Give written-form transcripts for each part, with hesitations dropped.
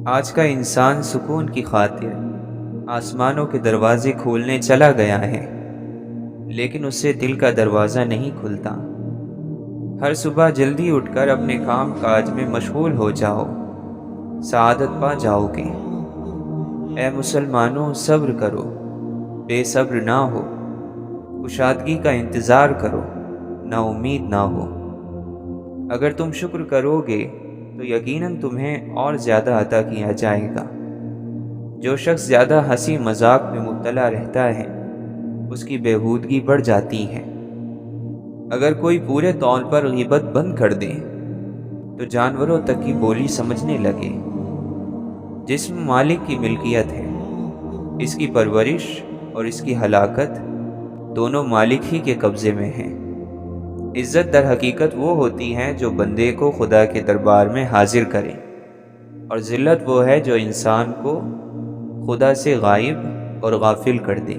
آج کا انسان سکون کی خاطر آسمانوں کے دروازے کھولنے چلا گیا ہے، لیکن اس سے دل کا دروازہ نہیں کھلتا۔ ہر صبح جلدی اٹھ کر اپنے کام کاج میں مشغول ہو جاؤ، سعادت پا جاؤ گے۔ اے مسلمانوں، صبر کرو، بے صبر نہ ہو، کشادگی کا انتظار کرو، نا امید نہ ہو۔ اگر تم شکر کرو گے تو یقیناً تمہیں اور زیادہ عطا کیا جائے گا۔ جو شخص زیادہ ہنسی مذاق میں مبتلا رہتا ہے، اس کی بےہودگی بڑھ جاتی ہے۔ اگر کوئی پورے طور پر غیبت بند کر دے تو جانوروں تک کی بولی سمجھنے لگے۔ جسم مالک کی ملکیت ہے، اس کی پرورش اور اس کی ہلاکت دونوں مالک ہی کے قبضے میں ہیں۔ عزت در حقیقت وہ ہوتی ہے جو بندے کو خدا کے دربار میں حاضر کرے، اور ذلت وہ ہے جو انسان کو خدا سے غائب اور غافل کر دے۔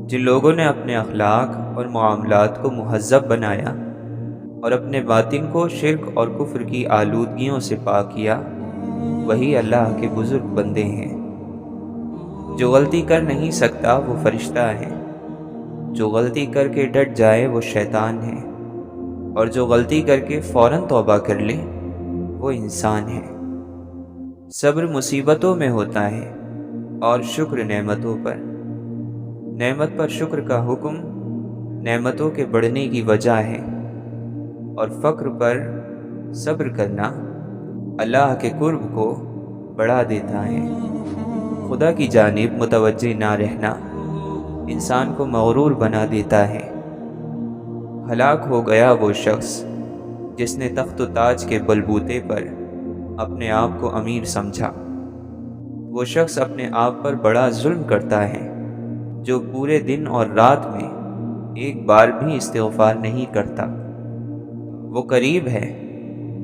جن لوگوں نے اپنے اخلاق اور معاملات کو مہذب بنایا اور اپنے باطن کو شرک اور کفر کی آلودگیوں سے پاک کیا، وہی اللہ کے بزرگ بندے ہیں۔ جو غلطی کر نہیں سکتا وہ فرشتہ ہے، جو غلطی کر کے ڈٹ جائے وہ شیطان ہے، اور جو غلطی کر کے فوراً توبہ کر لے وہ انسان ہے۔ صبر مصیبتوں میں ہوتا ہے اور شکر نعمتوں پر۔ نعمت پر شکر کا حکم نعمتوں کے بڑھنے کی وجہ ہے، اور فقر پر صبر کرنا اللہ کے قرب کو بڑھا دیتا ہے۔ خدا کی جانب متوجہ نہ رہنا انسان کو مغرور بنا دیتا ہے۔ ہلاک ہو گیا وہ شخص جس نے تخت و تاج کے بلبوتے پر اپنے آپ کو امیر سمجھا۔ وہ شخص اپنے آپ پر بڑا ظلم کرتا ہے جو پورے دن اور رات میں ایک بار بھی استغفار نہیں کرتا۔ وہ قریب ہے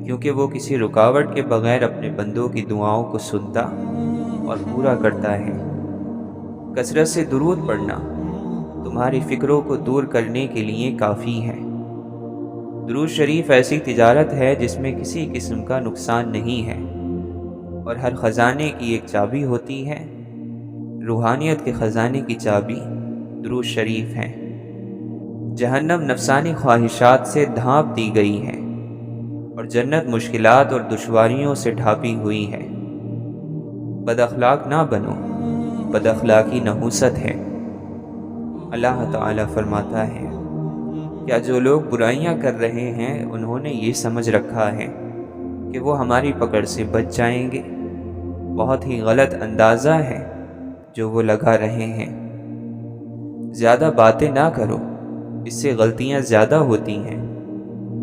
کیونکہ وہ کسی رکاوٹ کے بغیر اپنے بندوں کی دعاؤں کو سنتا اور پورا کرتا ہے۔ کثرت سے درود پڑھنا تمہاری فکروں کو دور کرنے کے لیے کافی ہے۔ درود شریف ایسی تجارت ہے جس میں کسی قسم کا نقصان نہیں ہے، اور ہر خزانے کی ایک چابی ہوتی ہے۔ روحانیت کے خزانے کی چابی درود شریف ہے۔ جہنم نفسانی خواہشات سے ڈھانپ دی گئی ہے، اور جنت مشکلات اور دشواریوں سے ڈھانپی ہوئی ہے۔ بد اخلاق نہ بنو، بد اخلاقی نحوست ہے۔ اللہ تعالیٰ فرماتا ہے، کیا جو لوگ برائیاں کر رہے ہیں انہوں نے یہ سمجھ رکھا ہے کہ وہ ہماری پکڑ سے بچ جائیں گے؟ بہت ہی غلط اندازہ ہے جو وہ لگا رہے ہیں۔ زیادہ باتیں نہ کرو، اس سے غلطیاں زیادہ ہوتی ہیں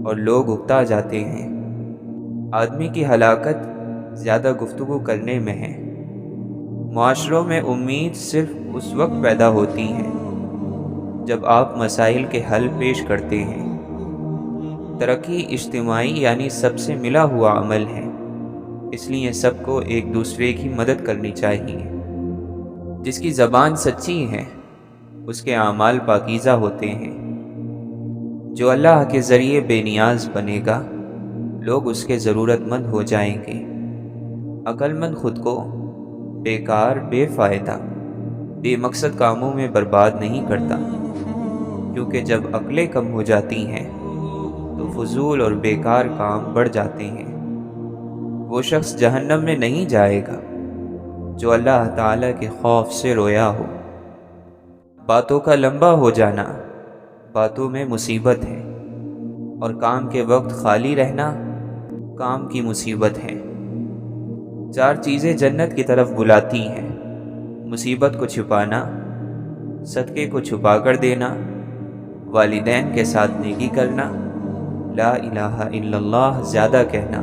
اور لوگ اکتا جاتے ہیں۔ آدمی کی ہلاکت زیادہ گفتگو کرنے میں ہے۔ معاشروں میں امید صرف اس وقت پیدا ہوتی ہے جب آپ مسائل کے حل پیش کرتے ہیں۔ ترقی اجتماعی یعنی سب سے ملا ہوا عمل ہے، اس لیے سب کو ایک دوسرے کی مدد کرنی چاہیے۔ جس کی زبان سچی ہے اس کے اعمال پاکیزہ ہوتے ہیں۔ جو اللہ کے ذریعے بے نیاز بنے گا، لوگ اس کے ضرورت مند ہو جائیں گے۔ عقل مند خود کو بیکار، بے فائدہ، بے مقصد کاموں میں برباد نہیں کرتا، کیونکہ جب عقلیں کم ہو جاتی ہیں تو فضول اور بیکار کام بڑھ جاتے ہیں۔ وہ شخص جہنم میں نہیں جائے گا جو اللہ تعالیٰ کے خوف سے رویا ہو۔ باتوں کا لمبا ہو جانا باتوں میں مصیبت ہے، اور کام کے وقت خالی رہنا کام کی مصیبت ہے۔ 4 چیزیں جنت کی طرف بلاتی ہیں: مصیبت کو چھپانا، صدقے کو چھپا کر دینا، والدین کے ساتھ نیکی کرنا، لا الہ الا اللہ زیادہ کہنا۔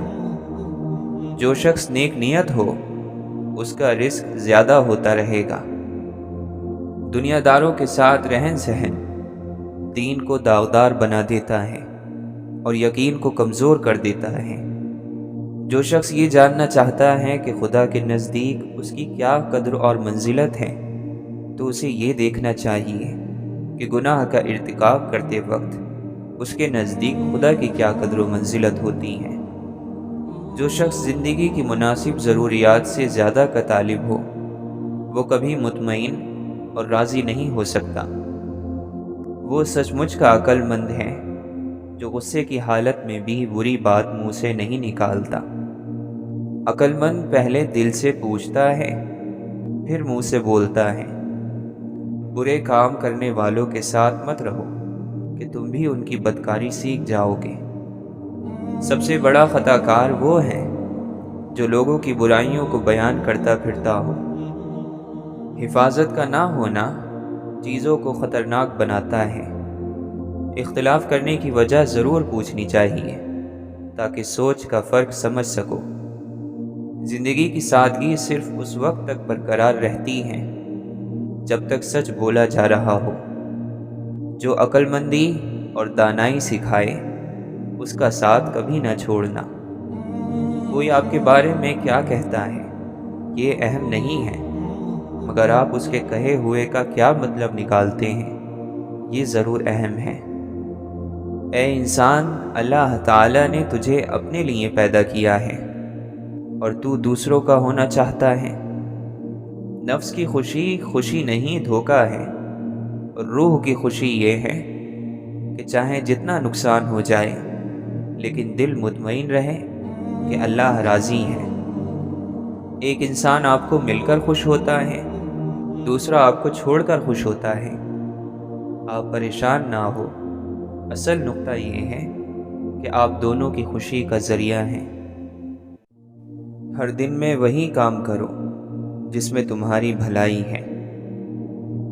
جو شخص نیک نیت ہو اس کا رزق زیادہ ہوتا رہے گا۔ دنیا داروں کے ساتھ رہن سہن دین کو داغدار بنا دیتا ہے اور یقین کو کمزور کر دیتا ہے۔ جو شخص یہ جاننا چاہتا ہے کہ خدا کے نزدیک اس کی کیا قدر اور منزلت ہے، تو اسے یہ دیکھنا چاہیے کہ گناہ کا ارتکاب کرتے وقت اس کے نزدیک خدا کی کیا قدر و منزلت ہوتی ہے۔ جو شخص زندگی کی مناسب ضروریات سے زیادہ کا طالب ہو وہ کبھی مطمئن اور راضی نہیں ہو سکتا۔ وہ سچ مچ کا عقل مند ہے جو غصے کی حالت میں بھی بری بات منہ سے نہیں نکالتا۔ عقل مند پہلے دل سے پوچھتا ہے پھر منہ سے بولتا ہے۔ برے کام کرنے والوں کے ساتھ مت رہو کہ تم بھی ان کی بدکاری سیکھ جاؤ گے۔ سب سے بڑا خطا کار وہ ہے جو لوگوں کی برائیوں کو بیان کرتا پھرتا ہو۔ حفاظت کا نہ ہونا چیزوں کو خطرناک بناتا ہے۔ اختلاف کرنے کی وجہ ضرور پوچھنی چاہیے تاکہ سوچ کا فرق سمجھ سکو۔ زندگی کی سادگی صرف اس وقت تک برقرار رہتی ہے جب تک سچ بولا جا رہا ہو۔ جو عقل مندی اور دانائی سکھائے اس کا ساتھ کبھی نہ چھوڑنا۔ کوئی آپ کے بارے میں کیا کہتا ہے یہ اہم نہیں ہے، مگر آپ اس کے کہے ہوئے کا کیا مطلب نکالتے ہیں یہ ضرور اہم ہے۔ اے انسان، اللہ تعالیٰ نے تجھے اپنے لیے پیدا کیا ہے اور تو دوسروں کا ہونا چاہتا ہے۔ نفس کی خوشی خوشی نہیں دھوکہ ہے، اور روح کی خوشی یہ ہے کہ چاہے جتنا نقصان ہو جائے لیکن دل مطمئن رہے کہ اللہ راضی ہے۔ ایک انسان آپ کو مل کر خوش ہوتا ہے، دوسرا آپ کو چھوڑ کر خوش ہوتا ہے۔ آپ پریشان نہ ہو، اصل نقطہ یہ ہے کہ آپ دونوں کی خوشی کا ذریعہ ہیں۔ ہر دن میں وہی کام کرو جس میں تمہاری بھلائی ہے۔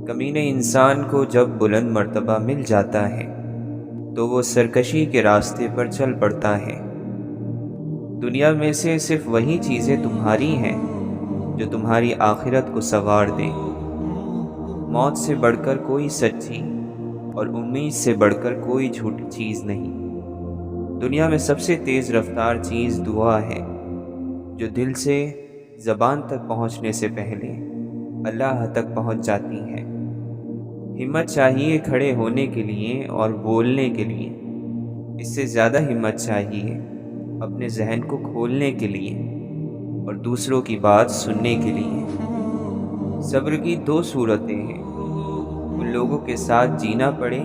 کمینے انسان کو جب بلند مرتبہ مل جاتا ہے تو وہ سرکشی کے راستے پر چل پڑتا ہے۔ دنیا میں سے صرف وہی چیزیں تمہاری ہیں جو تمہاری آخرت کو سنوار دیں۔ موت سے بڑھ کر کوئی سچی اور امید سے بڑھ کر کوئی جھوٹی چیز نہیں۔ دنیا میں سب سے تیز رفتار چیز دعا ہے جو دل سے زبان تک پہنچنے سے پہلے اللہ تک پہنچ جاتی ہے۔ ہمت چاہیے کھڑے ہونے کے لیے اور بولنے کے لیے، اس سے زیادہ ہمت چاہیے اپنے ذہن کو کھولنے کے لیے اور دوسروں کی بات سننے کے لیے۔ صبر کی دو صورتیں ہیں، ان لوگوں کے ساتھ جینا پڑے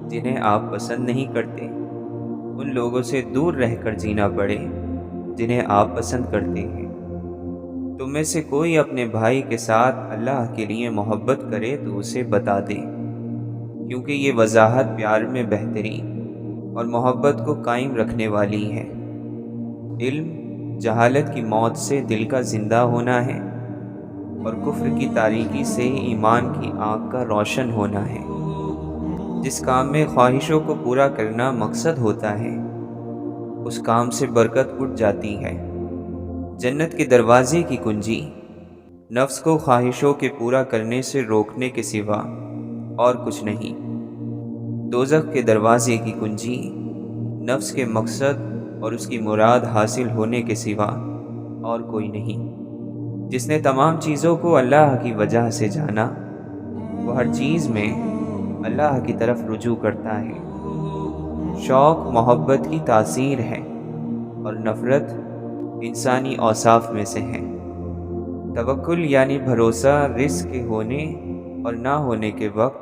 جنہیں آپ پسند نہیں کرتے، ان لوگوں سے دور رہ کر جینا پڑے جنہیں آپ پسند کرتے ہیں۔ تم میں سے کوئی اپنے بھائی کے ساتھ اللہ کے لیے محبت کرے تو اسے بتا دے، کیونکہ یہ وضاحت پیار میں بہتری اور محبت کو قائم رکھنے والی ہے۔ علم جہالت کی موت سے دل کا زندہ ہونا ہے اور کفر کی تاریکی سے ایمان کی آنکھ کا روشن ہونا ہے۔ جس کام میں خواہشوں کو پورا کرنا مقصد ہوتا ہے اس کام سے برکت اٹھ جاتی ہے۔ جنت کے دروازے کی کنجی نفس کو خواہشوں کے پورا کرنے سے روکنے کے سوا اور کچھ نہیں۔ دوزخ کے دروازے کی کنجی نفس کے مقصد اور اس کی مراد حاصل ہونے کے سوا اور کوئی نہیں۔ جس نے تمام چیزوں کو اللہ کی وجہ سے جانا وہ ہر چیز میں اللہ کی طرف رجوع کرتا ہے۔ شوق محبت کی تاثیر ہے اور نفرت انسانی اوصاف میں سے ہے۔ توکل یعنی بھروسہ رزق کے ہونے اور نہ ہونے کے وقت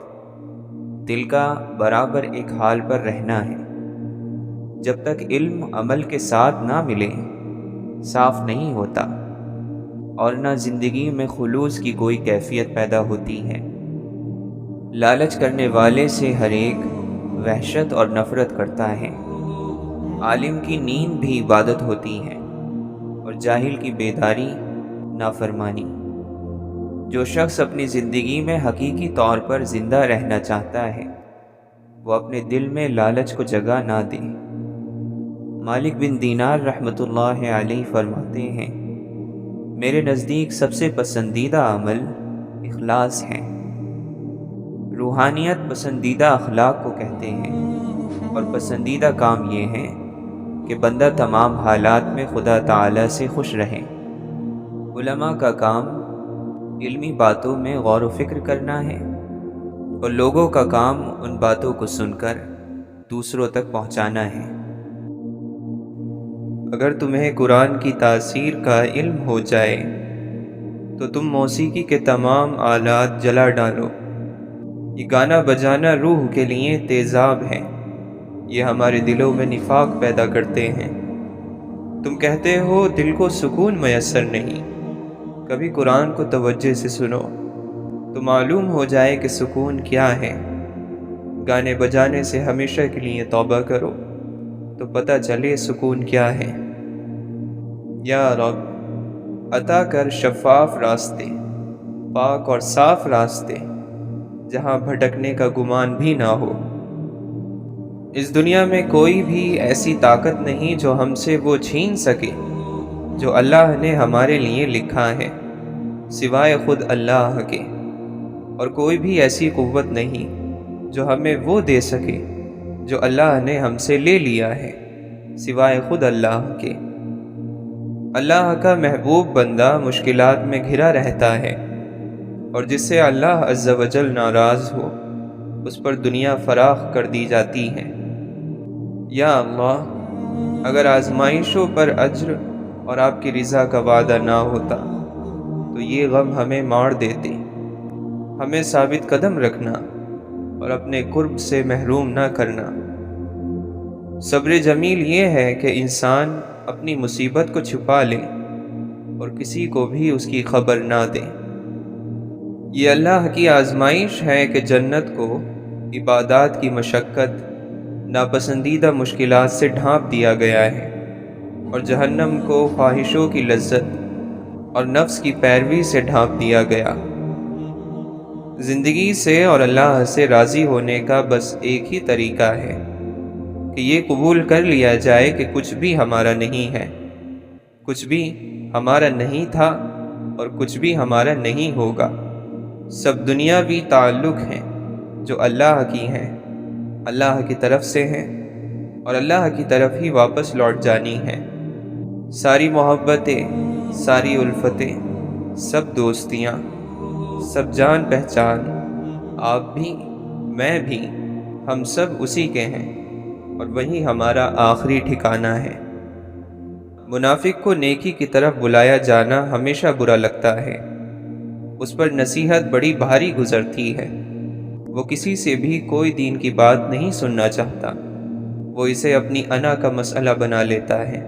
دل کا برابر ایک حال پر رہنا ہے۔ جب تک علم عمل کے ساتھ نہ ملے صاف نہیں ہوتا اور نہ زندگی میں خلوص کی کوئی کیفیت پیدا ہوتی ہے۔ لالچ کرنے والے سے ہر ایک وحشت اور نفرت کرتا ہے۔ عالم کی نیند بھی عبادت ہوتی ہے اور جاہل کی بیداری نافرمانی۔ جو شخص اپنی زندگی میں حقیقی طور پر زندہ رہنا چاہتا ہے وہ اپنے دل میں لالچ کو جگہ نہ دے۔ مالک بن دینار رحمۃ اللہ علیہ فرماتے ہیں، میرے نزدیک سب سے پسندیدہ عمل اخلاص ہے۔ روحانیت پسندیدہ اخلاق کو کہتے ہیں اور پسندیدہ کام یہ ہے کہ بندہ تمام حالات میں خدا تعالی سے خوش رہے۔ علماء کا کام علمی باتوں میں غور و فکر کرنا ہے اور لوگوں کا کام ان باتوں کو سن کر دوسروں تک پہنچانا ہے۔ اگر تمہیں قرآن کی تاثیر کا علم ہو جائے تو تم موسیقی کے تمام آلات جلا ڈالو۔ یہ گانا بجانا روح کے لیے تیزاب ہے، یہ ہمارے دلوں میں نفاق پیدا کرتے ہیں۔ تم کہتے ہو دل کو سکون میسر نہیں، کبھی قرآن کو توجہ سے سنو تو معلوم ہو جائے کہ سکون کیا ہے۔ گانے بجانے سے ہمیشہ کے لیے توبہ کرو تو پتہ چلے سکون کیا ہے۔ یا رب عطا کر شفاف راستے، پاک اور صاف راستے، جہاں بھٹکنے کا گمان بھی نہ ہو۔ اس دنیا میں کوئی بھی ایسی طاقت نہیں جو ہم سے وہ چھین سکے جو اللہ نے ہمارے لیے لکھا ہے، سوائے خود اللہ کے، اور کوئی بھی ایسی قوت نہیں جو ہمیں وہ دے سکے جو اللہ نے ہم سے لے لیا ہے، سوائے خود اللہ کے۔ اللہ کا محبوب بندہ مشکلات میں گھرا رہتا ہے، اور جس سے اللہ عز و جل ناراض ہو اس پر دنیا فراخ کر دی جاتی ہے۔ یا اللہ، اگر آزمائشوں پر اجر اور آپ کی رضا کا وعدہ نہ ہوتا تو یہ غم ہمیں مار دیتے۔ ہمیں ثابت قدم رکھنا اور اپنے قرب سے محروم نہ کرنا۔ صبر جمیل یہ ہے کہ انسان اپنی مصیبت کو چھپا لے اور کسی کو بھی اس کی خبر نہ دے۔ یہ اللہ کی آزمائش ہے کہ جنت کو عبادات کی مشقت، ناپسندیدہ مشکلات سے ڈھانپ دیا گیا ہے، اور جہنم کو خواہشوں کی لذت اور نفس کی پیروی سے ڈھانپ دیا گیا۔ زندگی سے اور اللہ سے راضی ہونے کا بس ایک ہی طریقہ ہے کہ یہ قبول کر لیا جائے کہ کچھ بھی ہمارا نہیں ہے، کچھ بھی ہمارا نہیں تھا اور کچھ بھی ہمارا نہیں ہوگا۔ سب دنیاوی تعلق ہیں جو اللہ کی ہیں، اللہ کی طرف سے ہیں اور اللہ کی طرف ہی واپس لوٹ جانی ہیں۔ ساری محبتیں، ساری الفتیں، سب دوستیاں، سب جان پہچان، آپ بھی میں بھی، ہم سب اسی کے ہیں اور وہی ہمارا آخری ٹھکانہ ہے۔ منافق کو نیکی کی طرف بلایا جانا ہمیشہ برا لگتا ہے، اس پر نصیحت بڑی بھاری گزرتی ہے۔ وہ کسی سے بھی کوئی دین کی بات نہیں سننا چاہتا، وہ اسے اپنی انا کا مسئلہ بنا لیتا ہے،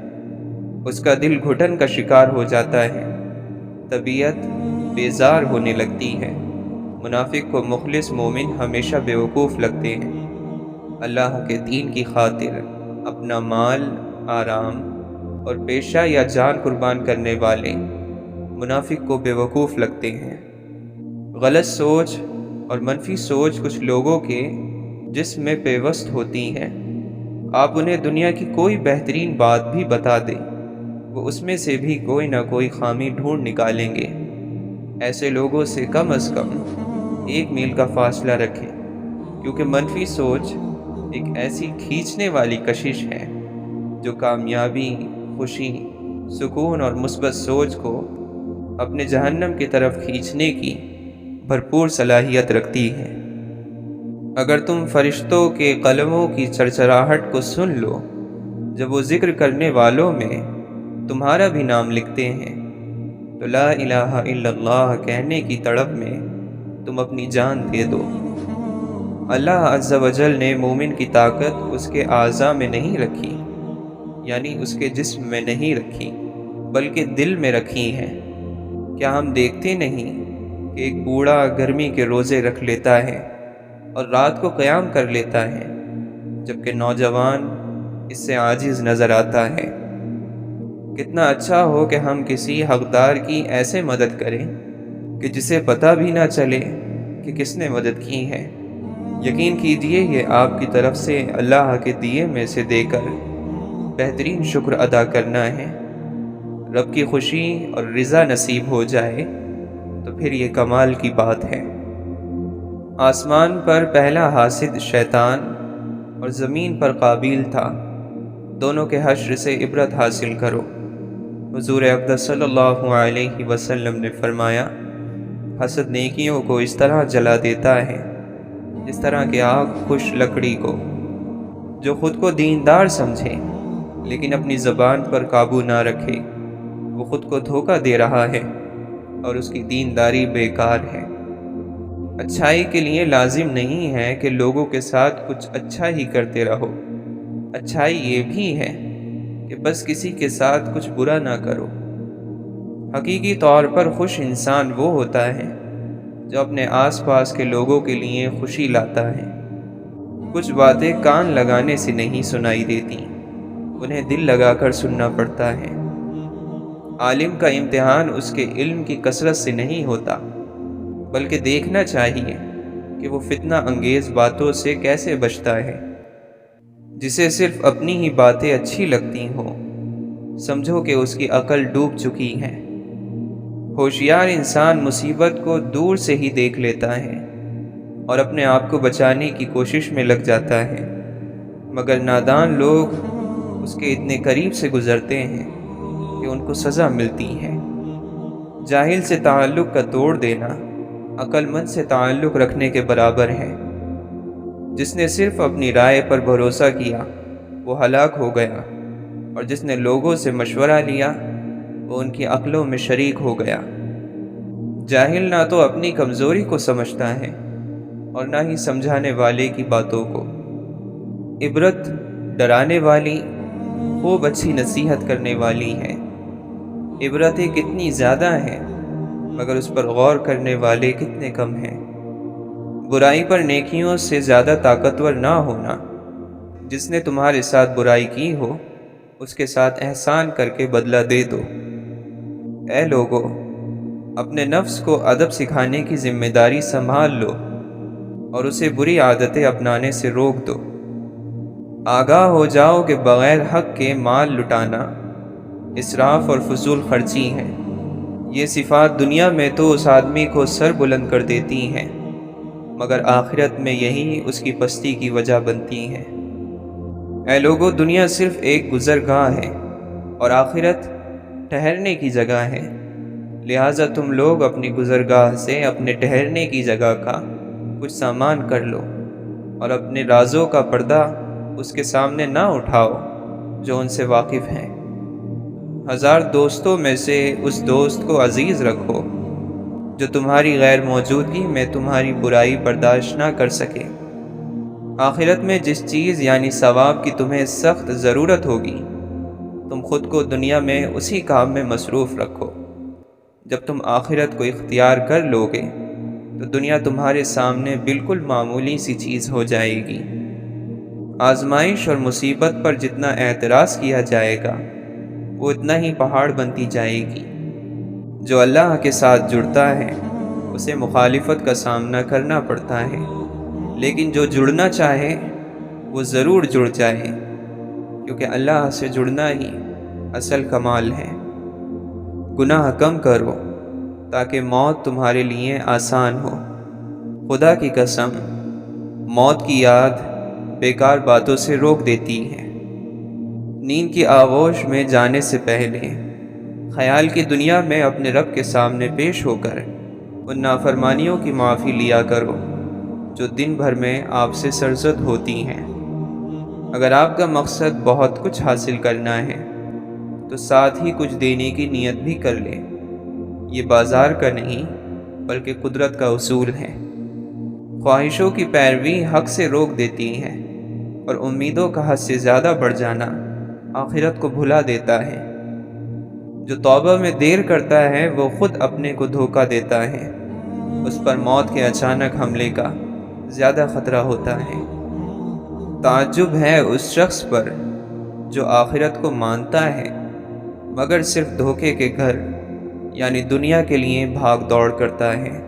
اس کا دل گھٹن کا شکار ہو جاتا ہے، طبیعت بیزار ہونے لگتی ہے۔ منافق کو مخلص مومن ہمیشہ بیوقوف لگتے ہیں۔ اللہ کے دین کی خاطر اپنا مال، آرام اور پیشہ یا جان قربان کرنے والے منافق کو بیوقوف لگتے ہیں۔ غلط سوچ اور منفی سوچ کچھ لوگوں کے جسم میں پیوست ہوتی ہیں۔ آپ انہیں دنیا کی کوئی بہترین بات بھی بتا دیں، وہ اس میں سے بھی کوئی نہ کوئی خامی ڈھونڈ نکالیں گے۔ ایسے لوگوں سے کم از کم 1 میل کا فاصلہ رکھیں، کیونکہ منفی سوچ ایک ایسی کھینچنے والی کشش ہے جو کامیابی، خوشی، سکون اور مثبت سوچ کو اپنے جہنم کی طرف کھینچنے کی بھرپور صلاحیت رکھتی ہے۔ اگر تم فرشتوں کے قلموں کی چرچراہٹ کو سن لو جب وہ ذکر کرنے والوں میں تمہارا بھی نام لکھتے ہیں، تو لا الہ الا اللہ کہنے کی تڑپ میں تم اپنی جان دے دو۔ اللہ عز و جل نے مومن کی طاقت اس کے اعضاء میں نہیں رکھی، یعنی اس کے جسم میں نہیں رکھی، بلکہ دل میں رکھی ہے۔ کیا ہم دیکھتے نہیں کہ ایک بوڑھا گرمی کے روزے رکھ لیتا ہے اور رات کو قیام کر لیتا ہے، جبکہ نوجوان اس سے عاجز نظر آتا ہے؟ کتنا اچھا ہو کہ ہم کسی حقدار کی ایسے مدد کریں کہ جسے پتہ بھی نہ چلے کہ کس نے مدد کی ہے۔ یقین کیجئے یہ آپ کی طرف سے اللہ کے دیے میں سے دے کر بہترین شکر ادا کرنا ہے۔ رب کی خوشی اور رضا نصیب ہو جائے تو پھر یہ کمال کی بات ہے۔ آسمان پر پہلا حاسد شیطان اور زمین پر قابیل تھا، دونوں کے حشر سے عبرت حاصل کرو۔ حضور اقدس صلی اللہ علیہ وسلم نے فرمایا، حسد نیکیوں کو اس طرح جلا دیتا ہے جس طرح کہ آگ خشک لکڑی کو۔ جو خود کو دیندار سمجھے لیکن اپنی زبان پر قابو نہ رکھے، وہ خود کو دھوکہ دے رہا ہے اور اس کی دینداری بیکار ہے۔ اچھائی کے لیے لازم نہیں ہے کہ لوگوں کے ساتھ کچھ اچھا ہی کرتے رہو۔ اچھائی یہ بھی ہے کہ بس کسی کے ساتھ کچھ برا نہ کرو۔ حقیقی طور پر خوش انسان وہ ہوتا ہے جو اپنے آس پاس کے لوگوں کے لیے خوشی لاتا ہے۔ کچھ باتیں کان لگانے سے نہیں سنائی دیتی، انہیں دل لگا کر سننا پڑتا ہے۔ عالم کا امتحان اس کے علم کی کثرت سے نہیں ہوتا، بلکہ دیکھنا چاہیے کہ وہ فتنہ انگیز باتوں سے کیسے بچتا ہے۔ جسے صرف اپنی ہی باتیں اچھی لگتی ہوں، سمجھو کہ اس کی عقل ڈوب چکی ہے۔ ہوشیار انسان مصیبت کو دور سے ہی دیکھ لیتا ہے اور اپنے آپ کو بچانے کی کوشش میں لگ جاتا ہے، مگر نادان لوگ اس کے اتنے قریب سے گزرتے ہیں کہ ان کو سزا ملتی ہے۔ جاہل سے تعلق کا توڑ دینا عقل مند سے تعلق رکھنے کے برابر ہے۔ جس نے صرف اپنی رائے پر بھروسہ کیا وہ ہلاک ہو گیا، اور جس نے لوگوں سے مشورہ لیا وہ ان کی عقلوں میں شریک ہو گیا۔ جاہل نہ تو اپنی کمزوری کو سمجھتا ہے اور نہ ہی سمجھانے والے کی باتوں کو۔ عبرت ڈرانے والی خوب اچھی نصیحت کرنے والی ہے۔ عبرتیں کتنی زیادہ ہیں مگر اس پر غور کرنے والے کتنے کم ہیں۔ برائی پر نیکیوں سے زیادہ طاقتور نہ ہونا۔ جس نے تمہارے ساتھ برائی کی ہو اس کے ساتھ احسان کر کے بدلہ دے دو۔ اے لوگو، اپنے نفس کو ادب سکھانے کی ذمہ داری سنبھال لو اور اسے بری عادتیں اپنانے سے روک دو۔ آگاہ ہو جاؤ کہ بغیر حق کے مال لٹانا اسراف اور فضول خرچی ہے۔ یہ صفات دنیا میں تو اس آدمی کو سر بلند کر دیتی ہیں، مگر آخرت میں یہی اس کی پستی کی وجہ بنتی ہیں۔ اے لوگو، دنیا صرف ایک گزرگاہ ہے اور آخرت ٹھہرنے کی جگہ ہے، لہٰذا تم لوگ اپنی گزرگاہ سے اپنے ٹھہرنے کی جگہ کا کچھ سامان کر لو اور اپنے رازوں کا پردہ اس کے سامنے نہ اٹھاؤ جو ان سے واقف ہیں۔ 1000 دوستوں میں سے اس دوست کو عزیز رکھو جو تمہاری غیر موجودگی میں تمہاری برائی برداشت نہ کر سکے۔ آخرت میں جس چیز یعنی ثواب کی تمہیں سخت ضرورت ہوگی، تم خود کو دنیا میں اسی کام میں مصروف رکھو۔ جب تم آخرت کو اختیار کر لو گے تو دنیا تمہارے سامنے بالکل معمولی سی چیز ہو جائے گی۔ آزمائش اور مصیبت پر جتنا اعتراض کیا جائے گا وہ اتنا ہی پہاڑ بنتی جائے گی۔ جو اللہ کے ساتھ جڑتا ہے اسے مخالفت کا سامنا کرنا پڑتا ہے، لیکن جو جڑنا چاہے وہ ضرور جڑ جائے، کیونکہ اللہ سے جڑنا ہی اصل کمال ہے۔ گناہ کم کرو تاکہ موت تمہارے لیے آسان ہو۔ خدا کی قسم، موت کی یاد بیکار باتوں سے روک دیتی ہے۔ نیند کی آغوش میں جانے سے پہلے خیال کی دنیا میں اپنے رب کے سامنے پیش ہو کر ان نافرمانیوں کی معافی لیا کرو جو دن بھر میں آپ سے سرزد ہوتی ہیں۔ اگر آپ کا مقصد بہت کچھ حاصل کرنا ہے تو ساتھ ہی کچھ دینے کی نیت بھی کر لیں۔ یہ بازار کا نہیں بلکہ قدرت کا اصول ہے۔ خواہشوں کی پیروی حق سے روک دیتی ہے اور امیدوں کا حد سے زیادہ بڑھ جانا آخرت کو بھلا دیتا ہے۔ جو توبہ میں دیر کرتا ہے وہ خود اپنے کو دھوکہ دیتا ہے، اس پر موت کے اچانک حملے کا زیادہ خطرہ ہوتا ہے۔ تعجب ہے اس شخص پر جو آخرت کو مانتا ہے مگر صرف دھوکے کے گھر یعنی دنیا کے لیے بھاگ دوڑ کرتا ہے۔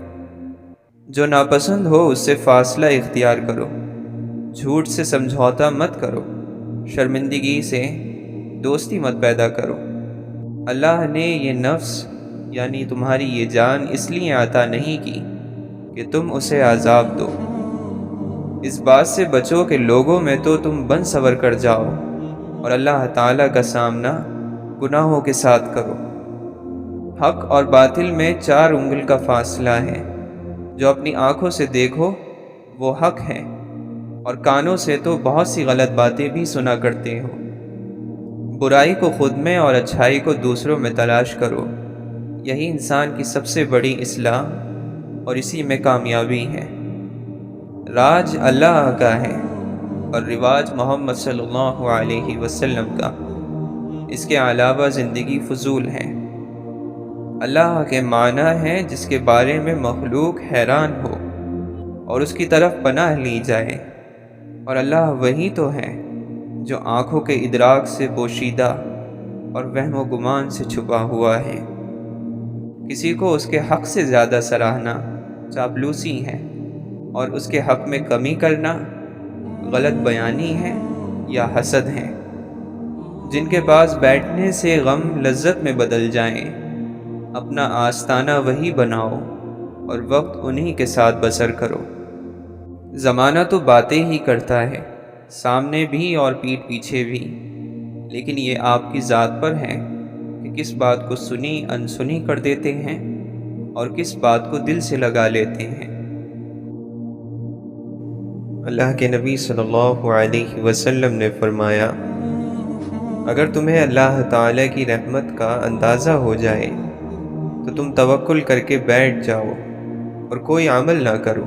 جو ناپسند ہو اس سے فاصلہ اختیار کرو، جھوٹ سے سمجھوتا مت کرو، شرمندگی سے دوستی مت پیدا کرو۔ اللہ نے یہ نفس یعنی تمہاری یہ جان اس لیے عطا نہیں کی کہ تم اسے عذاب دو۔ اس بات سے بچو کہ لوگوں میں تو تم بن سور کر جاؤ اور اللہ تعالیٰ کا سامنا گناہوں کے ساتھ کرو۔ حق اور باطل میں 4 انگل کا فاصلہ ہے۔ جو اپنی آنکھوں سے دیکھو وہ حق ہے، اور کانوں سے تو بہت سی غلط باتیں بھی سنا کرتے ہو۔ برائی کو خود میں اور اچھائی کو دوسروں میں تلاش کرو، یہی انسان کی سب سے بڑی اصلاح اور اسی میں کامیابی ہے۔ راج اللہ کا ہے اور رواج محمد صلی اللہ علیہ وسلم کا، اس کے علاوہ زندگی فضول ہے۔ اللہ کے معنی ہے جس کے بارے میں مخلوق حیران ہو اور اس کی طرف پناہ لی جائے، اور اللہ وہی تو ہے جو آنکھوں کے ادراک سے پوشیدہ اور وہم و گمان سے چھپا ہوا ہے۔ کسی کو اس کے حق سے زیادہ سراہنا چاپلوسی ہے، اور اس کے حق میں کمی کرنا غلط بیانی ہے یا حسد ہے۔ جن کے پاس بیٹھنے سے غم لذت میں بدل جائیں، اپنا آستانہ وہی بناؤ اور وقت انہی کے ساتھ بسر کرو۔ زمانہ تو باتیں ہی کرتا ہے، سامنے بھی اور پیٹھ پیچھے بھی، لیکن یہ آپ کی ذات پر ہے کہ کس بات کو سنی انسنی کر دیتے ہیں اور کس بات کو دل سے لگا لیتے ہیں۔ اللہ کے نبی صلی اللہ علیہ وسلم نے فرمایا، اگر تمہیں اللہ تعالیٰ کی رحمت کا اندازہ ہو جائے تو تم توکل کر کے بیٹھ جاؤ اور کوئی عمل نہ کرو،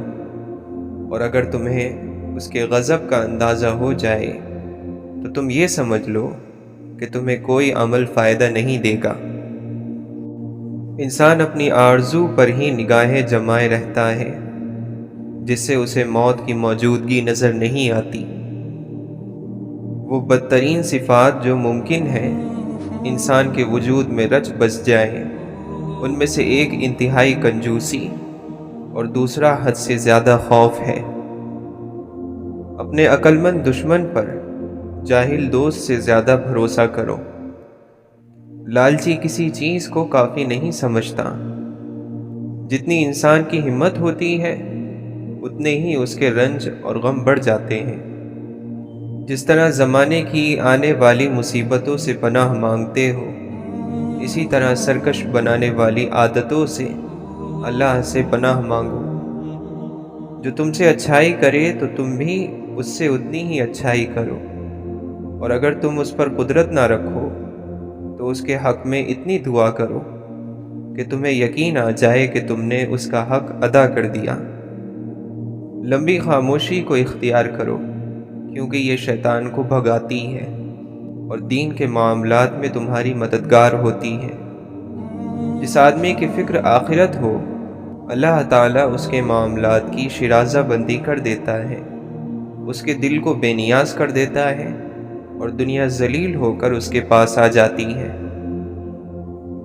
اور اگر تمہیں اس کے غضب کا اندازہ ہو جائے تو تم یہ سمجھ لو کہ تمہیں کوئی عمل فائدہ نہیں دے گا۔ انسان اپنی آرزو پر ہی نگاہیں جمائے رہتا ہے، جس سے اسے موت کی موجودگی نظر نہیں آتی۔ وہ بدترین صفات جو ممکن ہے انسان کے وجود میں رچ بس جائیں، ان میں سے ایک انتہائی کنجوسی اور دوسرا حد سے زیادہ خوف ہے۔ اپنے عقل مند دشمن پر جاہل دوست سے زیادہ بھروسہ کرو۔ لالچی کسی چیز کو کافی نہیں سمجھتا۔ جتنی انسان کی ہمت ہوتی ہے اتنے ہی اس کے رنج اور غم بڑھ جاتے ہیں۔ جس طرح زمانے کی آنے والی مصیبتوں سے پناہ مانگتے ہو، اسی طرح سرکش بنانے والی عادتوں سے اللہ سے پناہ مانگو۔ جو تم سے اچھائی کرے تو تم بھی اس سے اتنی ہی اچھائی کرو، اور اگر تم اس پر قدرت نہ رکھو تو اس کے حق میں اتنی دعا کرو کہ تمہیں یقین آ جائے کہ تم نے اس کا حق ادا کر دیا۔ لمبی خاموشی کو اختیار کرو، کیونکہ یہ شیطان کو بھگاتی ہے اور دین کے معاملات میں تمہاری مددگار ہوتی ہے۔ جس آدمی کی فکر آخرت ہو، اللہ تعالیٰ اس کے معاملات کی شرازہ بندی کر دیتا ہے، اس کے دل کو بے نیاز کر دیتا ہے، اور دنیا ذلیل ہو کر اس کے پاس آ جاتی ہے۔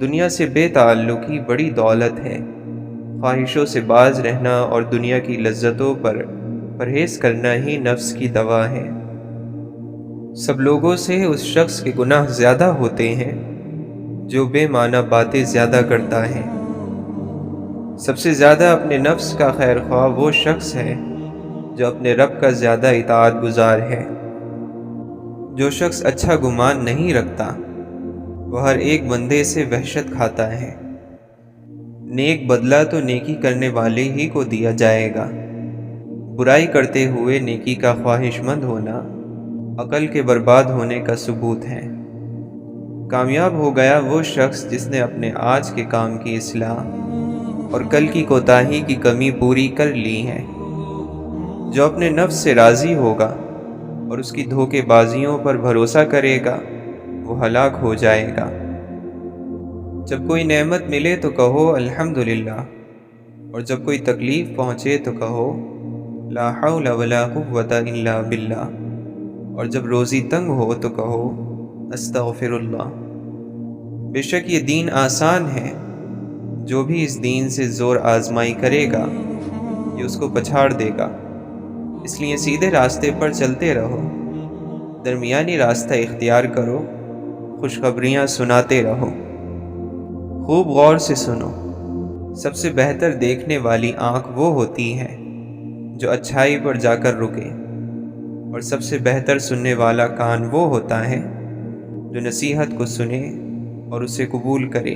دنیا سے بے تعلقی بڑی دولت ہے۔ خواہشوں سے باز رہنا اور دنیا کی لذتوں پر پرہیز کرنا ہی نفس کی دوا ہے۔ سب لوگوں سے اس شخص کے گناہ زیادہ ہوتے ہیں جو بے معنی باتیں زیادہ کرتا ہے۔ سب سے زیادہ اپنے نفس کا خیر خواہ وہ شخص ہے جو اپنے رب کا زیادہ اطاعت گزار ہے۔ جو شخص اچھا گمان نہیں رکھتا وہ ہر ایک بندے سے وحشت کھاتا ہے۔ نیک بدلہ تو نیکی کرنے والے ہی کو دیا جائے گا۔ برائی کرتے ہوئے نیکی کا خواہش مند ہونا عقل کے برباد ہونے کا ثبوت ہے۔ کامیاب ہو گیا وہ شخص جس نے اپنے آج کے کام کی اصلاح اور کل کی کوتاہی کی کمی پوری کر لی ہے۔ جو اپنے نفس سے راضی ہوگا اور اس کی دھوکے بازیوں پر بھروسہ کرے گا وہ ہلاک ہو جائے گا۔ جب کوئی نعمت ملے تو کہو الحمدللہ، اور جب کوئی تکلیف پہنچے تو کہو لا حول ولا قوت الا باللہ، اور جب روزی تنگ ہو تو کہو استغفر اللہ۔ بے شک یہ دین آسان ہے، جو بھی اس دین سے زور آزمائی کرے گا یہ اس کو پچھاڑ دے گا۔ اس لیے سیدھے راستے پر چلتے رہو، درمیانی راستہ اختیار کرو، خوشخبریاں سناتے رہو۔ خوب غور سے سنو، سب سے بہتر دیکھنے والی آنکھ وہ ہوتی ہے جو اچھائی پر جا کر رکے، اور سب سے بہتر سننے والا کان وہ ہوتا ہے جو نصیحت کو سنے اور اسے قبول کرے۔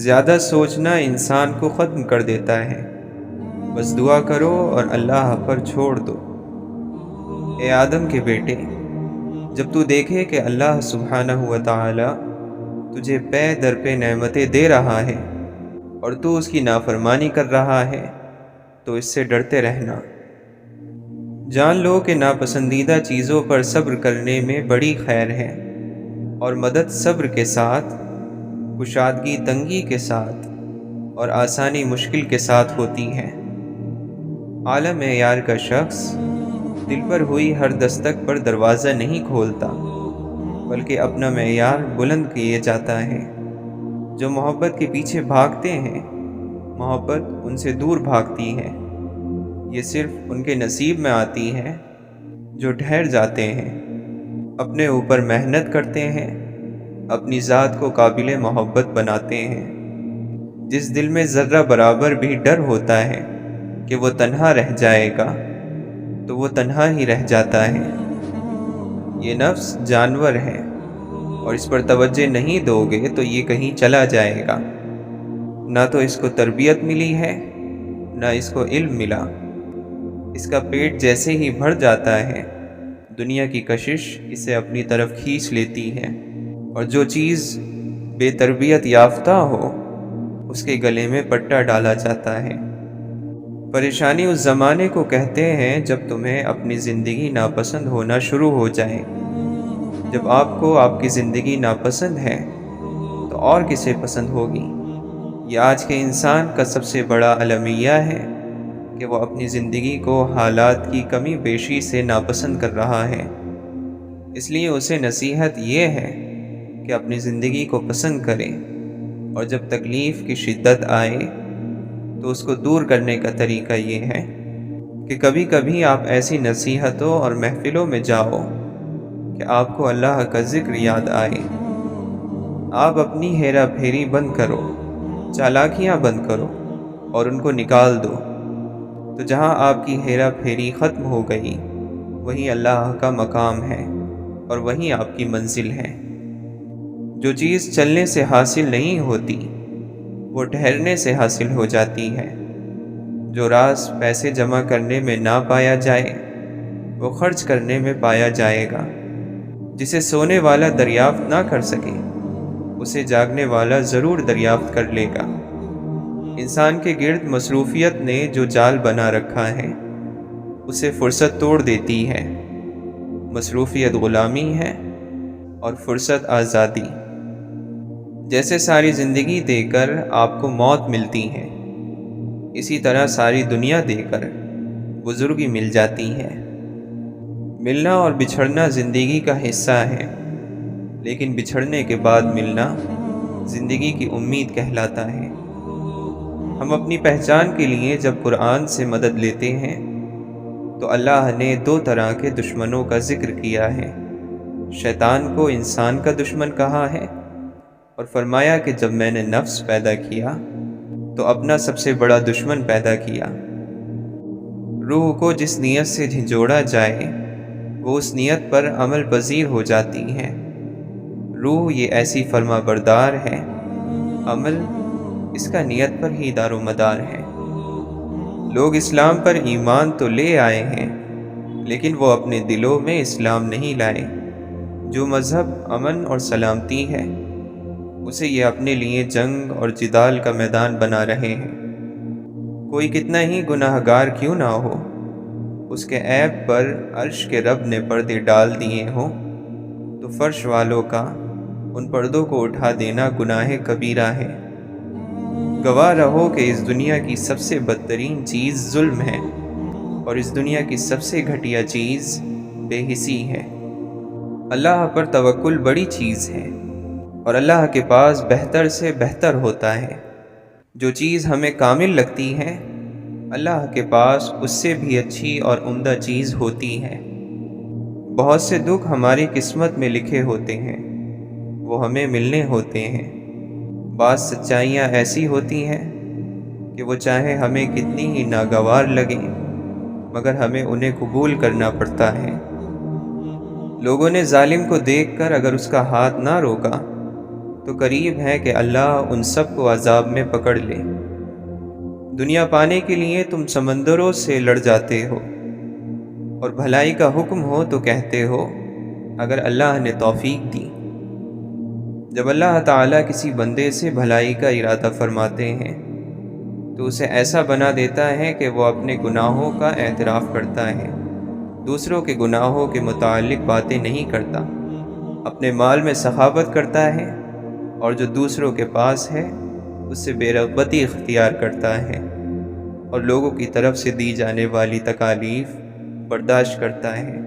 زیادہ سوچنا انسان کو ختم کر دیتا ہے، بس دعا کرو اور اللہ پر چھوڑ دو۔ اے آدم کے بیٹے، جب تو دیکھے کہ اللہ سبحانہ و تعالی تجھے پے در پہ نعمتیں دے رہا ہے اور تو اس کی نافرمانی کر رہا ہے تو اس سے ڈرتے رہنا۔ جان لو کہ ناپسندیدہ چیزوں پر صبر کرنے میں بڑی خیر ہے، اور مدد صبر کے ساتھ، کشادگی تنگی کے ساتھ اور آسانی مشکل کے ساتھ ہوتی ہے۔ اعلیٰ معیار کا شخص دل پر ہوئی ہر دستک پر دروازہ نہیں کھولتا، بلکہ اپنا معیار بلند کیے جاتا ہے۔ جو محبت کے پیچھے بھاگتے ہیں، محبت ان سے دور بھاگتی ہے۔ یہ صرف ان کے نصیب میں آتی ہے جو ٹھہر جاتے ہیں، اپنے اوپر محنت کرتے ہیں، اپنی ذات کو قابل محبت بناتے ہیں۔ جس دل میں ذرہ برابر بھی ڈر ہوتا ہے کہ وہ تنہا رہ جائے گا تو وہ تنہا ہی رہ جاتا ہے۔ یہ نفس جانور ہے، اور اس پر توجہ نہیں دو گے تو یہ کہیں چلا جائے گا۔ نہ تو اس کو تربیت ملی ہے، نہ اس کو علم ملا۔ اس کا پیٹ جیسے ہی بھر جاتا ہے، دنیا کی کشش اسے اپنی طرف کھینچ لیتی ہے، اور جو چیز بے تربیت یافتہ ہو اس کے گلے میں پٹا ڈالا جاتا ہے۔ پریشانی اس زمانے کو کہتے ہیں جب تمہیں اپنی زندگی ناپسند ہونا شروع ہو جائے۔ جب آپ کو آپ کی زندگی ناپسند ہے تو اور کسے پسند ہوگی؟ یہ آج کے انسان کا سب سے بڑا المیہ ہے کہ وہ اپنی زندگی کو حالات کی کمی بیشی سے ناپسند کر رہا ہے۔ اس لیے اسے نصیحت یہ ہے کہ اپنی زندگی کو پسند کرے، اور جب تکلیف کی شدت آئے تو اس کو دور کرنے کا طریقہ یہ ہے کہ کبھی کبھی آپ ایسی نصیحتوں اور محفلوں میں جاؤ کہ آپ کو اللہ کا ذکر یاد آئے۔ آپ اپنی ہیرا پھیری بند کرو، چالاکیاں بند کرو اور ان کو نکال دو، تو جہاں آپ کی ہیرا پھیری ختم ہو گئی وہیں اللہ کا مقام ہے اور وہیں آپ کی منزل ہے۔ جو چیز چلنے سے حاصل نہیں ہوتی وہ ٹھہرنے سے حاصل ہو جاتی ہے۔ جو راز پیسے جمع کرنے میں نہ پایا جائے وہ خرچ کرنے میں پایا جائے گا۔ جسے سونے والا دریافت نہ کر سکے اسے جاگنے والا ضرور دریافت کر لے گا۔ انسان کے گرد مصروفیت نے جو جال بنا رکھا ہے اسے فرصت توڑ دیتی ہے۔ مصروفیت غلامی ہے اور فرصت آزادی۔ جیسے ساری زندگی دے کر آپ کو موت ملتی ہے، اسی طرح ساری دنیا دے کر بزرگی مل جاتی ہے۔ ملنا اور بچھڑنا زندگی کا حصہ ہے، لیکن بچھڑنے کے بعد ملنا زندگی کی امید کہلاتا ہے۔ ہم اپنی پہچان کے لیے جب قرآن سے مدد لیتے ہیں تو اللہ نے دو طرح کے دشمنوں کا ذکر کیا ہے۔ شیطان کو انسان کا دشمن کہا ہے، اور فرمایا کہ جب میں نے نفس پیدا کیا تو اپنا سب سے بڑا دشمن پیدا کیا۔ روح کو جس نیت سے جھنجھوڑا جائے وہ اس نیت پر عمل پذیر ہو جاتی ہے۔ روح یہ ایسی فرما بردار ہے، عمل اس کا نیت پر ہی دار و مدار ہے۔ لوگ اسلام پر ایمان تو لے آئے ہیں لیکن وہ اپنے دلوں میں اسلام نہیں لائے۔ جو مذہب امن اور سلامتی ہے اسے یہ اپنے لیے جنگ اور جدال کا میدان بنا رہے ہیں۔ کوئی کتنا ہی گناہ گار کیوں نہ ہو، اس کے عیب پر عرش کے رب نے پردے ڈال دیے ہوں تو فرش والوں کا ان پردوں کو اٹھا دینا گناہ کبیرہ ہے۔ گواہ رہو کہ اس دنیا کی سب سے بدترین چیز ظلم ہے، اور اس دنیا کی سب سے گھٹیا چیز بے حسی ہے۔ اللہ پر توکل بڑی چیز ہے، اور اللہ کے پاس بہتر سے بہتر ہوتا ہے۔ جو چیز ہمیں کامل لگتی ہے اللہ کے پاس اس سے بھی اچھی اور عمدہ چیز ہوتی ہے۔ بہت سے دکھ ہماری قسمت میں لکھے ہوتے ہیں، وہ ہمیں ملنے ہوتے ہیں۔ بعض سچائیاں ایسی ہوتی ہیں کہ وہ چاہے ہمیں کتنی ہی ناگوار لگیں مگر ہمیں انہیں قبول کرنا پڑتا ہے۔ لوگوں نے ظالم کو دیکھ کر اگر اس کا ہاتھ نہ روکا تو قریب ہے کہ اللہ ان سب کو عذاب میں پکڑ لے۔ دنیا پانے کے لیے تم سمندروں سے لڑ جاتے ہو، اور بھلائی کا حکم ہو تو کہتے ہو اگر اللہ نے توفیق دی۔ جب اللہ تعالیٰ کسی بندے سے بھلائی کا ارادہ فرماتے ہیں تو اسے ایسا بنا دیتا ہے کہ وہ اپنے گناہوں کا اعتراف کرتا ہے، دوسروں کے گناہوں کے متعلق باتیں نہیں کرتا، اپنے مال میں سخاوت کرتا ہے، اور جو دوسروں کے پاس ہے اس سے بے رغبتی اختیار کرتا ہے، اور لوگوں کی طرف سے دی جانے والی تکالیف برداشت کرتا ہے۔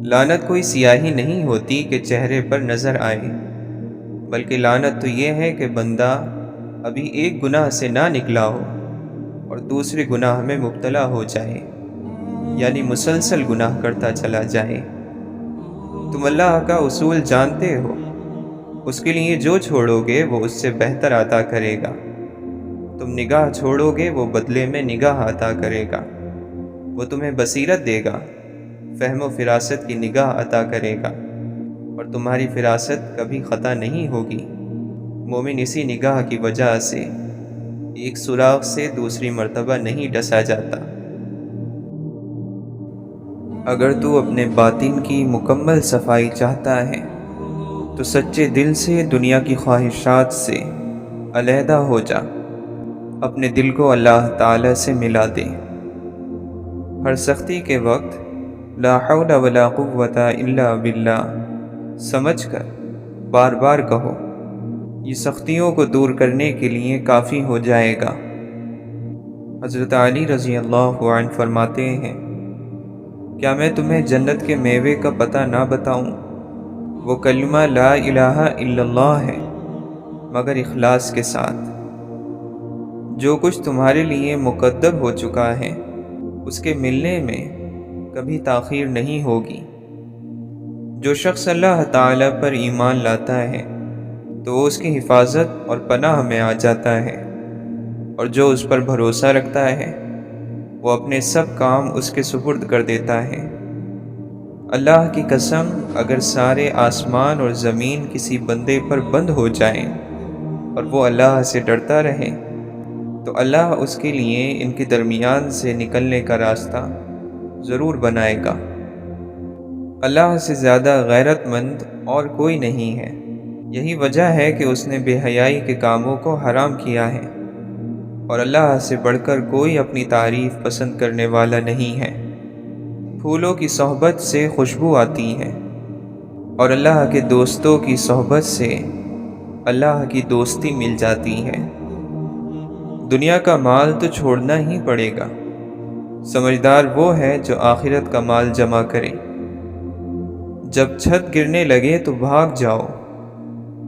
لعنت کوئی سیاہی نہیں ہوتی کہ چہرے پر نظر آئے، بلکہ لعنت تو یہ ہے کہ بندہ ابھی ایک گناہ سے نہ نکلا ہو اور دوسرے گناہ میں مبتلا ہو جائے، یعنی مسلسل گناہ کرتا چلا جائے۔ تم اللہ کا اصول جانتے ہو، اس کے لیے جو چھوڑو گے وہ اس سے بہتر عطا کرے گا، تم نگاہ چھوڑو گے وہ بدلے میں نگاہ عطا کرے گا، وہ تمہیں بصیرت دے گا، فہم و فراست کی نگاہ عطا کرے گا، اور تمہاری فراست کبھی خطا نہیں ہوگی۔ مومن اسی نگاہ کی وجہ سے ایک سوراخ سے دوسری مرتبہ نہیں ڈسا جاتا۔ اگر تو اپنے باطن کی مکمل صفائی چاہتا ہے تو سچے دل سے دنیا کی خواہشات سے علیحدہ ہو جا، اپنے دل کو اللہ تعالی سے ملا دے۔ ہر سختی کے وقت لا حول ولا قوت الا باللہ سمجھ کر بار بار کہو، یہ سختیوں کو دور کرنے کے لیے کافی ہو جائے گا۔ حضرت علی رضی اللہ عنہ فرماتے ہیں، کیا میں تمہیں جنت کے میوے کا پتہ نہ بتاؤں؟ وہ کلمہ لا الہ الا اللہ ہے، مگر اخلاص کے ساتھ۔ جو کچھ تمہارے لیے مقدر ہو چکا ہے اس کے ملنے میں کبھی تاخیر نہیں ہوگی۔ جو شخص اللہ تعالی پر ایمان لاتا ہے تو وہ اس کی حفاظت اور پناہ میں آ جاتا ہے، اور جو اس پر بھروسہ رکھتا ہے وہ اپنے سب کام اس کے سپرد کر دیتا ہے۔ اللہ کی قسم، اگر سارے آسمان اور زمین کسی بندے پر بند ہو جائیں اور وہ اللہ سے ڈرتا رہے تو اللہ اس کے لیے ان کے درمیان سے نکلنے کا راستہ ضرور بنائے گا۔ اللہ سے زیادہ غیرت مند اور کوئی نہیں ہے، یہی وجہ ہے کہ اس نے بے حیائی کے کاموں کو حرام کیا ہے، اور اللہ سے بڑھ کر کوئی اپنی تعریف پسند کرنے والا نہیں ہے۔ پھولوں کی صحبت سے خوشبو آتی ہے، اور اللہ کے دوستوں کی صحبت سے اللہ کی دوستی مل جاتی ہے۔ دنیا کا مال تو چھوڑنا ہی پڑے گا، سمجھدار وہ ہے جو آخرت کا مال جمع کرے۔ جب چھت گرنے لگے تو بھاگ جاؤ،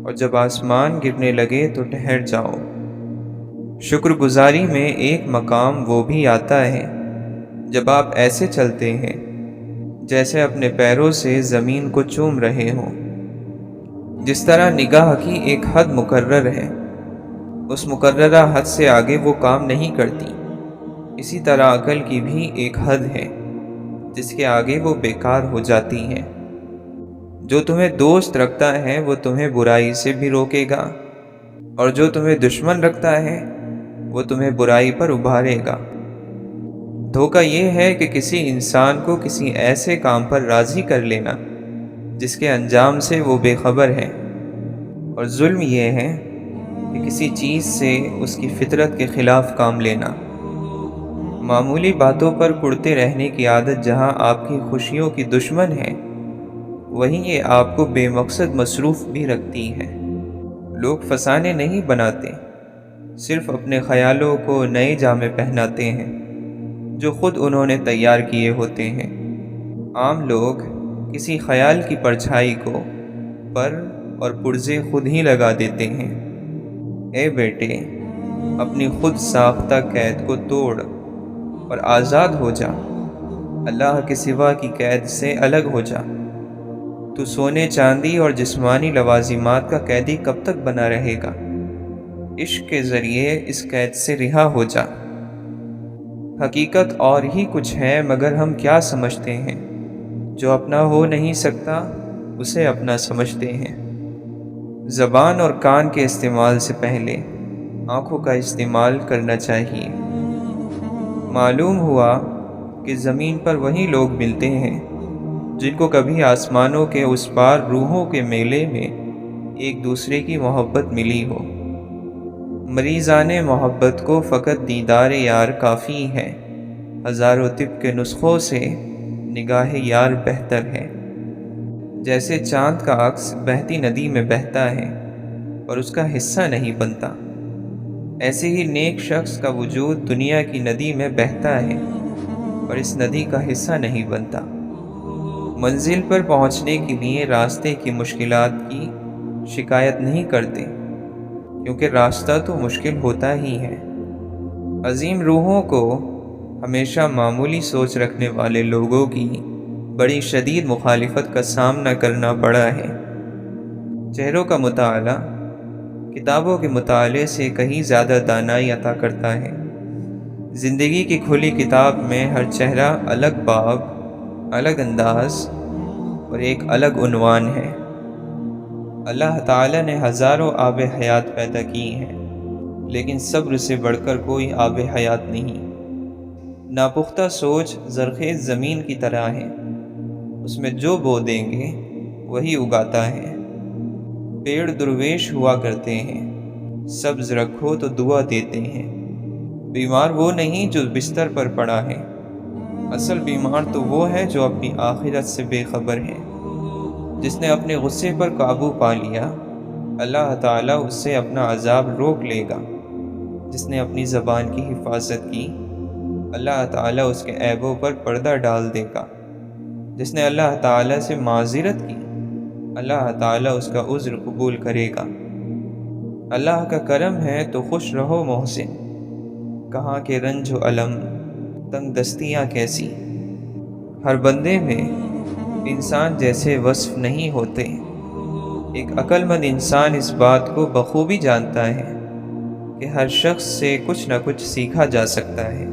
اور جب آسمان گرنے لگے تو ٹھہر جاؤ۔ شکر گزاری میں ایک مقام وہ بھی آتا ہے جب آپ ایسے چلتے ہیں جیسے اپنے پیروں سے زمین کو چوم رہے ہوں۔ جس طرح نگاہ کی ایک حد مقرر ہے، اس مقررہ حد سے آگے وہ کام نہیں کرتی، اسی طرح عقل کی بھی ایک حد ہے جس کے آگے وہ بیکار ہو جاتی ہے۔ جو تمہیں دوست رکھتا ہے وہ تمہیں برائی سے بھی روکے گا، اور جو تمہیں دشمن رکھتا ہے وہ تمہیں برائی پر ابھارے گا۔ دھوکہ یہ ہے کہ کسی انسان کو کسی ایسے کام پر راضی کر لینا جس کے انجام سے وہ بے خبر ہے، اور ظلم یہ ہے کہ کسی چیز سے اس کی فطرت کے خلاف کام لینا۔ معمولی باتوں پر کڑتے رہنے کی عادت جہاں آپ کی خوشیوں کی دشمن ہے، وہیں یہ آپ کو بے مقصد مصروف بھی رکھتی ہے۔ لوگ فسانے نہیں بناتے، صرف اپنے خیالوں کو نئے جامے پہناتے ہیں جو خود انہوں نے تیار کیے ہوتے ہیں۔ عام لوگ کسی خیال کی پرچھائی کو پر اور پرزے خود ہی لگا دیتے ہیں۔ اے بیٹے، اپنی خود ساختہ قید کو توڑ اور آزاد ہو جا، اللہ کے سوا کی قید سے الگ ہو جا۔ تو سونے چاندی اور جسمانی لوازمات کا قیدی کب تک بنا رہے گا؟ عشق کے ذریعے اس قید سے رہا ہو جا۔ حقیقت اور ہی کچھ ہے، مگر ہم کیا سمجھتے ہیں؟ جو اپنا ہو نہیں سکتا اسے اپنا سمجھتے ہیں۔ زبان اور کان کے استعمال سے پہلے آنکھوں کا استعمال کرنا چاہیے۔ معلوم ہوا کہ زمین پر وہی لوگ ملتے ہیں جن کو کبھی آسمانوں کے اس پار روحوں کے میلے میں ایک دوسرے کی محبت ملی ہو۔ مریضان محبت کو فقط دیدار یار کافی ہے، ہزاروں طب کے نسخوں سے نگاہ یار بہتر ہے۔ جیسے چاند کا عکس بہتی ندی میں بہتا ہے اور اس کا حصہ نہیں بنتا، ایسے ہی نیک شخص کا وجود دنیا کی ندی میں بہتا ہے اور اس ندی کا حصہ نہیں بنتا۔ منزل پر پہنچنے کے لیے راستے کی مشکلات کی شکایت نہیں کرتے، کیونکہ راستہ تو مشکل ہوتا ہی ہے۔ عظیم روحوں کو ہمیشہ معمولی سوچ رکھنے والے لوگوں کی بڑی شدید مخالفت کا سامنا کرنا پڑا ہے۔ چہروں کا مطالعہ کتابوں کے مطالعے سے کہیں زیادہ دانائی عطا کرتا ہے۔ زندگی کی کھلی کتاب میں ہر چہرہ الگ باب، الگ انداز اور ایک الگ عنوان ہے۔ اللہ تعالیٰ نے ہزاروں آب حیات پیدا کی ہیں، لیکن صبر سے بڑھ کر کوئی آب حیات نہیں۔ ناپختہ سوچ زرخیز زمین کی طرح ہے، اس میں جو بو دیں گے وہی اگاتا ہے۔ پیڑ درویش ہوا کرتے ہیں، سبز رکھو تو دعا دیتے ہیں۔ بیمار وہ نہیں جو بستر پر پڑا ہے، اصل بیمار تو وہ ہے جو اپنی آخرت سے بے خبر ہے۔ جس نے اپنے غصے پر قابو پا لیا، اللہ تعالیٰ اس سے اپنا عذاب روک لے گا۔ جس نے اپنی زبان کی حفاظت کی، اللہ تعالیٰ اس کے عیبوں پر پردہ ڈال دے گا۔ جس نے اللہ تعالیٰ سے معذرت کی، اللہ تعالیٰ اس کا عذر قبول کرے گا۔ اللہ کا کرم ہے تو خوش رہو محسن، کہاں کے رنج و علم، تنگ دستیاں کیسی۔ ہر بندے میں انسان جیسے وصف نہیں ہوتے۔ ایک عقل مند انسان اس بات کو بخوبی جانتا ہے کہ ہر شخص سے کچھ نہ کچھ سیکھا جا سکتا ہے۔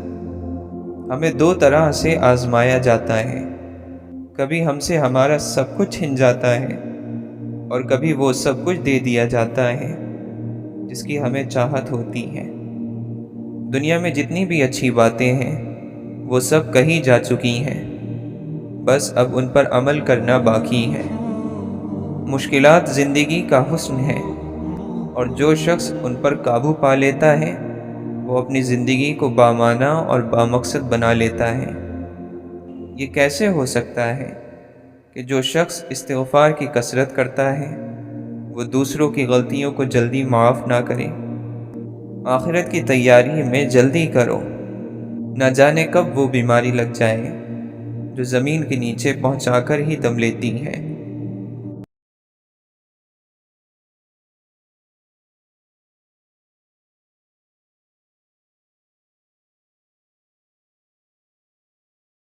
ہمیں دو طرح سے آزمایا جاتا ہے، کبھی ہم سے ہمارا سب کچھ چھن جاتا ہے اور کبھی وہ سب کچھ دے دیا جاتا ہے جس کی ہمیں چاہت ہوتی ہے۔ دنیا میں جتنی بھی اچھی باتیں ہیں وہ سب کہی جا چکی ہیں، بس اب ان پر عمل کرنا باقی ہے۔ مشکلات زندگی کا حسن ہے، اور جو شخص ان پر قابو پا لیتا ہے وہ اپنی زندگی کو بامعنی اور بامقصد بنا لیتا ہے۔ یہ کیسے ہو سکتا ہے کہ جو شخص استغفار کی کثرت کرتا ہے وہ دوسروں کی غلطیوں کو جلدی معاف نہ کرے؟ آخرت کی تیاری میں جلدی کرو، نہ جانے کب وہ بیماری لگ جائے جو زمین کے نیچے پہنچا کر ہی دم لیتی ہے۔